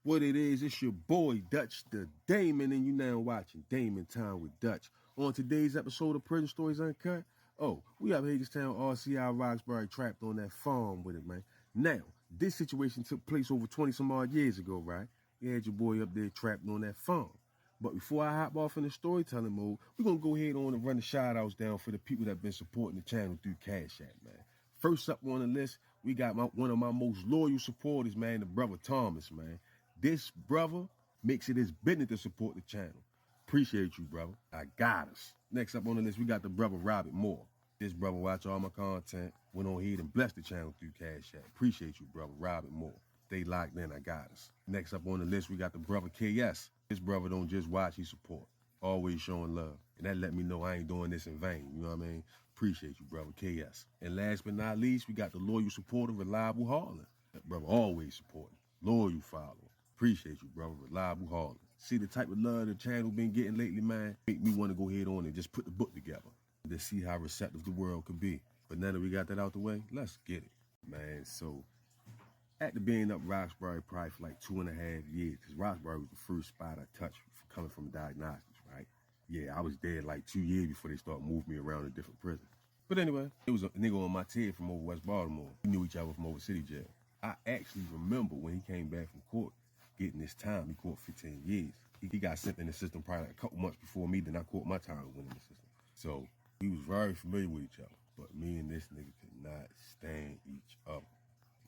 What it is, it's your boy Dutch the Damon, and you now watching Damon Time with Dutch. On today's episode of Prison Stories Uncut, we up Hagerstown, RCI, Roxbury, trapped on that farm with it, man. Now, this situation took place over 20 some odd years ago, right? You had your boy up there trapped on that farm. But before I hop off in the storytelling mode, we're going to go ahead on and run the shout-outs down for the people that have been supporting the channel through Cash App, man. First up on the list, we got one of my most loyal supporters, man, the brother Thomas, man. This brother makes it his business to support the channel. Appreciate you, brother. I got us. Next up on the list, we got the brother Robert Moore. This brother watch all my content, went on ahead and blessed the channel through Cash App. Appreciate you, brother Robert Moore. Stay locked in, I got us. Next up on the list, we got the brother KS. This brother don't just watch, he support. Always showing love. And that let me know I ain't doing this in vain, you know what I mean? Appreciate you, brother KS. And last but not least, we got the loyal supporter, Reliable Harlan. That brother always supporting. Loyal follower. Appreciate you, brother. Reliable Harlan. See the type of love the channel been getting lately, man? Make me want to go ahead on and just put the book together to see how receptive the world could be. But now that we got that out the way, let's get it, man. So, after being up Roxbury probably for like 2.5 years, because Roxbury was the first spot I touched coming from diagnostics, right? Yeah, I was there like 2 years before they started moving me around to different prisons. But anyway, it was a nigga on my team from over West Baltimore. We knew each other from over City Jail. I actually remember when he came back from court, getting this time. He caught 15 years. He got sent in the system probably like a couple months before me, then I caught my time and went in the system. So we was very familiar with each other. But me and this nigga could not stand each other.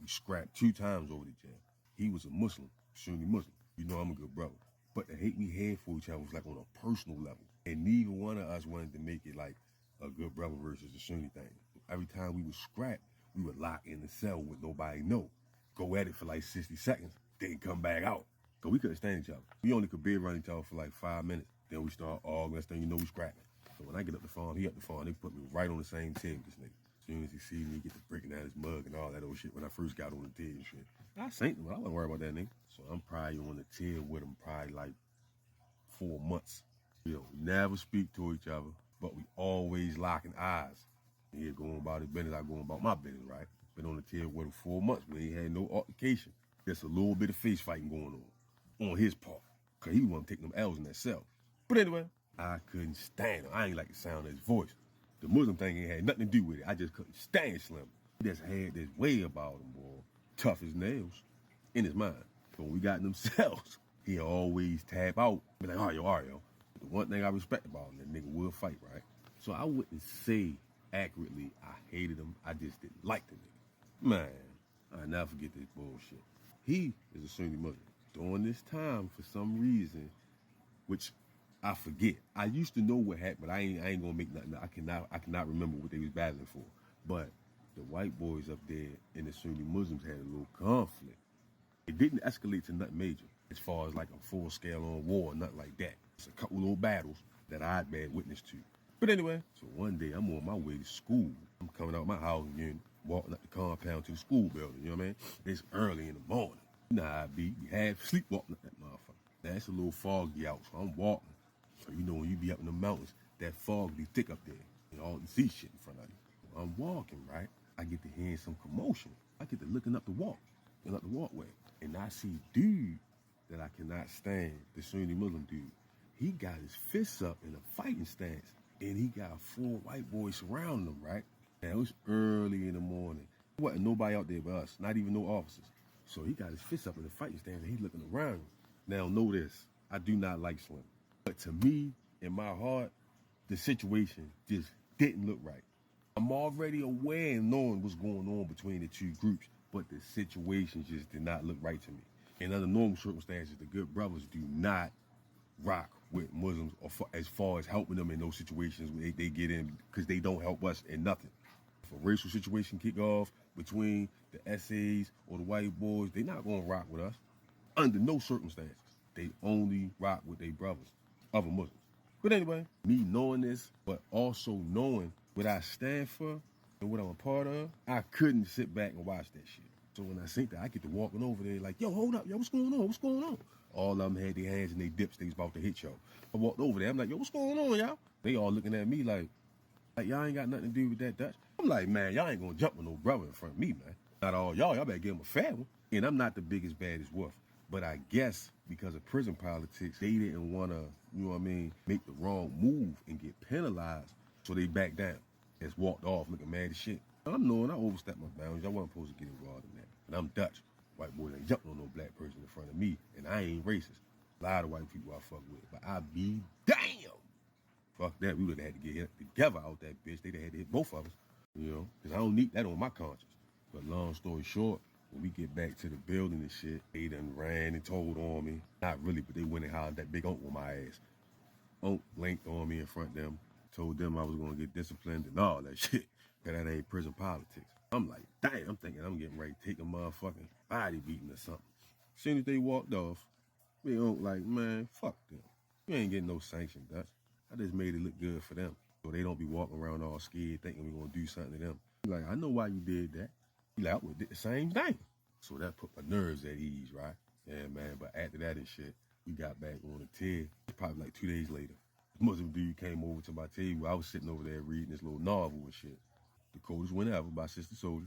We scrapped 2 times over the jail. He was a Muslim, Sunni Muslim. You know I'm a good brother. But the hate we had for each other was like on a personal level. And neither one of us wanted to make it like a good brother versus a Sunni thing. Every time we would scrap, we would lock in the cell with nobody know. Go at it for like 60 seconds, then come back out. Cause we couldn't stand each other. We only could be around each other for like 5 minutes. Then we start arguing, next thing you know, we scrapping. So when I get up the farm, he up the farm, they put me right on the same team with this nigga. As soon as he see me, he get to breaking down his mug and all that old shit when I first got on the team and shit. I saint him, I wasn't worried about that nigga. So I'm probably on the team with him probably like 4 months. We don't never speak to each other, but we always locking eyes. He going about his business, I going about my business, right? Been on the tail with him 4 months, but he ain't had no altercation. Just a little bit of face fighting going on his part. Cause he wasn't taking them L's in that cell. But anyway, I couldn't stand him. I ain't like the sound of his voice. The Muslim thing ain't had nothing to do with it. I just couldn't stand Slim. He just had this way about him, boy. Tough as nails. In his mind. So when we got in them cells, he always tap out. Be like, all right, yo. The one thing I respect about him, that nigga will fight, right? So I wouldn't say accurately I hated him. I just didn't like the nigga. Man, I'll never forget this bullshit. He is a Sunni Muslim. During this time, for some reason, which I forget. I used to know what happened, but I ain't gonna make nothing. I cannot remember what they was battling for. But the white boys up there and the Sunni Muslims had a little conflict. It didn't escalate to nothing major, as far as like a full scale on war or nothing like that. It's a couple little battles that I'd been witness to. But anyway, so one day I'm on my way to school. I'm coming out my house and walking up the compound to the school building, you know what I mean? It's early in the morning. You know how I be, half sleepwalking up that motherfucker. Now it's a little foggy out, so I'm walking. So you know when you be up in the mountains, that fog be thick up there. You know, all you see shit in front of you. So I'm walking, right? I get to hearing some commotion. I get to looking up the walkway. And I see dude that I cannot stand, the Sunni Muslim dude. He got his fists up in a fighting stance. And he got 4 white boys surrounding him, right? Now it was early in the morning. There wasn't nobody out there but us, not even no officers. So he got his fists up in the fighting stance and he's looking around him. Now know this, I do not like Slim. But to me, in my heart, the situation just didn't look right. I'm already aware and knowing what's going on between the 2 groups, but the situation just did not look right to me. In other normal circumstances, the good brothers do not rock with Muslims or as far as helping them in those situations where they get in, because they don't help us in nothing. If a racial situation kick off between the SAs or the white boys, they not gonna rock with us under no circumstances. They only rock with their brothers, other Muslims. But anyway, me knowing this, but also knowing what I stand for and what I'm a part of, I couldn't sit back and watch that shit. So when I seen that, I get to walking over there like, yo, hold up, yo, what's going on? What's going on? All of them had their hands in their dips. They was about to hit y'all. I walked over there. I'm like, yo, what's going on, y'all? They all looking at me like y'all ain't got nothing to do with that Dutch. I'm like, man, y'all ain't gonna jump with no brother in front of me, man. Not all y'all better give him a fair one. And I'm not the biggest, baddest wolf. But I guess because of prison politics, they didn't want to, you know what I mean, make the wrong move and get penalized. So they backed down. Just walked off looking mad as shit. I'm knowing I overstepped my boundaries. I wasn't supposed to get involved in that. And I'm Dutch. White boys ain't jumping on no black person in front of me. And I ain't racist. A lot of white people I fuck with. But I be damn. Fuck that. We would have had to get hit together out that bitch. They'd have had to hit both of us. You know? Because I don't need that on my conscience. But long story short, when we get back to the building and shit, they done ran and told on me. Not really, but they went and hollered that big uncle on my ass. Unc linked on me in front of them, told them I was gonna get disciplined and all that shit. Cause that ain't prison politics. I'm like, damn, I'm thinking I'm getting ready to take a motherfucking body beating or something. As soon as they walked off, we Unc like, man, fuck them. You ain't getting no sanction, Dutch. I just made it look good for them. So they don't be walking around all scared thinking we're gonna do something to them. He like, I know why you did that. He like, I would did the same thing. So that put my nerves at ease, right? Yeah, man, but after that and shit, we got back on the tier. Probably like 2 days later. The Muslim dude came over to my table. I was sitting over there reading this little novel and shit. The coldest winter ever by Sister Soldier.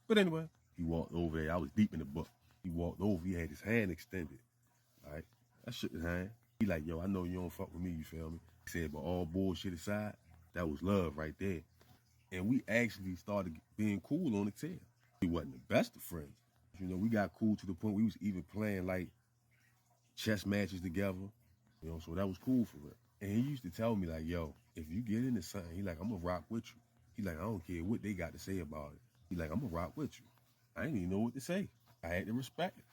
But anyway, he walked over there. I was deep in the book. He walked over. He had his hand extended. All right? I shook his hand. He like, yo, I know you don't fuck with me, you feel me? He said, but all bullshit aside, that was love right there. And we actually started being cool on the tail. We wasn't the best of friends. You know, we got cool to the point we was even playing like chess matches together. You know, so that was cool for real. And he used to tell me like, yo, if you get into something, he like, I'm gonna rock with you. He like, I don't care what they got to say about it. He like, I'm gonna rock with you. I didn't even know what to say. I had to respect it.